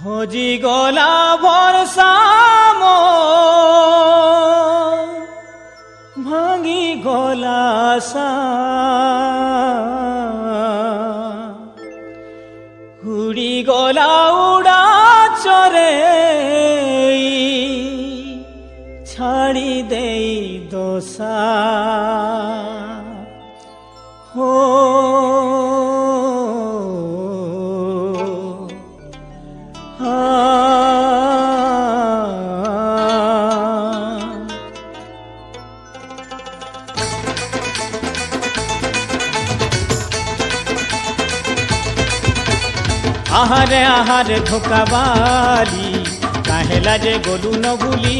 হজি গলা ভরসা ভাঙি গলা আশা উড়ি গলা উড়া চরে ছাড়ি দেই দোষা হো আহারে আহারে ধোকাবালি কাহেলা যে গলু ন ভুলি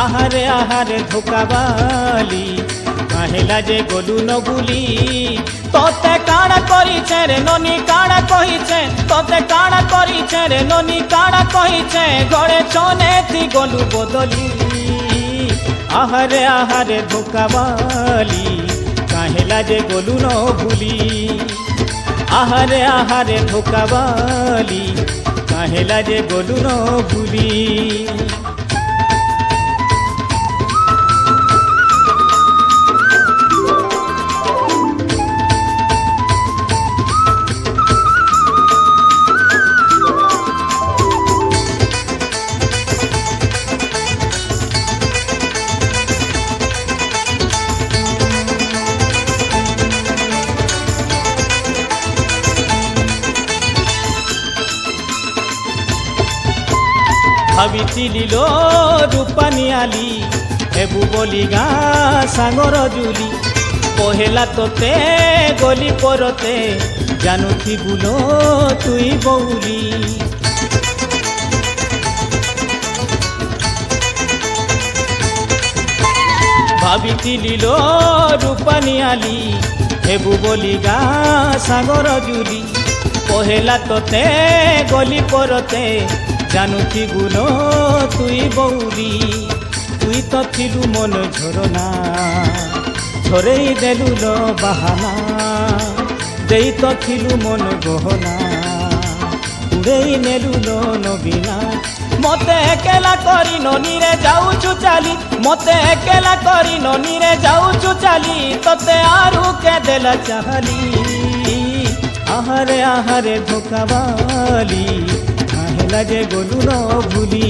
আহারে আহারে ধোকাবালি কাহেলা যে গলু ন ভুলি তোতে কাଣା করিছে রে ননি কাଣା কহিছে তোতে কাଣା করিছে রে ননি কাଣା কহিছে ঘরে চনেতি গলু বদলি আহারে আহারে ধোকাবালি কাহেলা যে গলু ন ভুলি আহারে আহারে ধোকাবালি কাহেলা যে গলু ন ভুলি ভাবিছিলি লো রূপানি আলি হেবু বলি গা সাগর জুলি কহেলা তোতে গলি পরতে জানুথিবু লো তুই বউলি ভাবিছিলি লো রূপানি আলি হেবু বলি গা সাগর জুলি কহেলা তোতে গলি পরতে জানুথিবু লো তুই বউলি তুই তো থিলু মন ঝরনা ঝরেই দেলু লো বাহানা দেই তো থিলু মন গহনা উড়েই নেলু লো নবীনা মতে একেলা করি ননিরে যাউছু চালি মতে একেলা করি ননিরে যাউছু চালি তোতে আরু কে দেলা চাহালি আহারে আহারে ধোকাবালি কাহেলা যে গলু ন ভুলি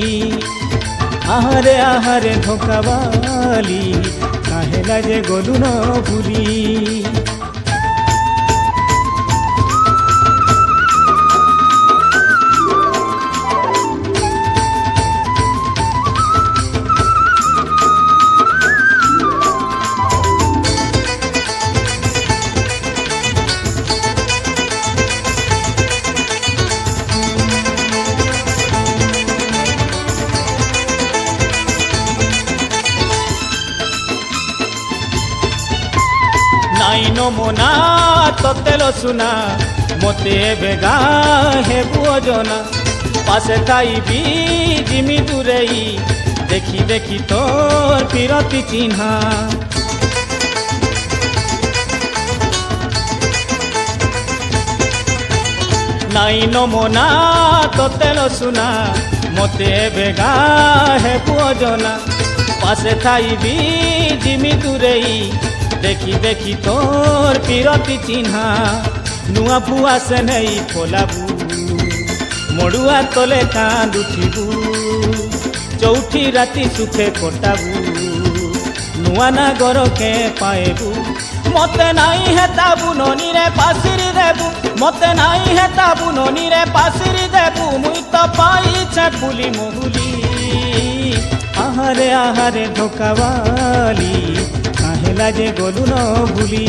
আহারে আহারে ধোকাবালি কাহেলা যে গলু ন ভুলি নাই নমনা তোতেল সুনা মতে বেগা হেবু অজনা পাশে তাইবি জিমি দূরেই দেখি দেখি তোর পিরতি চিহ্না নাই নমনা তোতেল সুনা মতে বেগা হেবু অজনা পাশে তাইবি জিমি দূরেই দেখি দেখি তোর পিরতি চিহ্না নুয়া বুয়া সে নেই ফোলাবু মড়ুয়া তলে কাঁদুথিবু চৌঠি রাতি সুখে কটাবু নুয়া না গরকে পাইবু মতে নাই হেতাবু ননিরে পাশিরি দেবু মতে নাই হেতাবু ননিরে পাশিরি দেবু মুই তো পাইছে পুলি মহুলি আহারে আহারে ধোকাবালি কাহেলা যে গলু ন ভুলি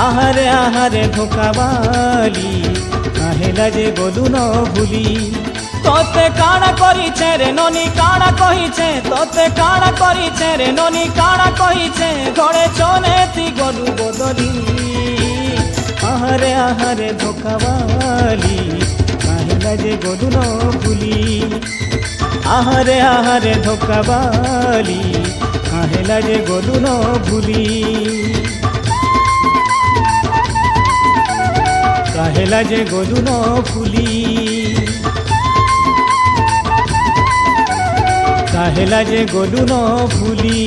আহারে আহারে ধোকাবালি কাহেলা যে গলু ন ভুলি তোতে কাଣା করিছে রে ননি কাଣା কহিছে তোতে কাଣା করিছে রে ননি কাଣା কহিছে ঘরে চনেতি গলু বদলি আহারে আহারে ধোকাবালি কাহেলা যে গলু ন ভুলি আহারে আহারে ধোকাবালি কাহেলা যে গলু ন ভুলি কাহেলা যে গলু ন ফুলি কাহেলা যে গলু ন ফুলি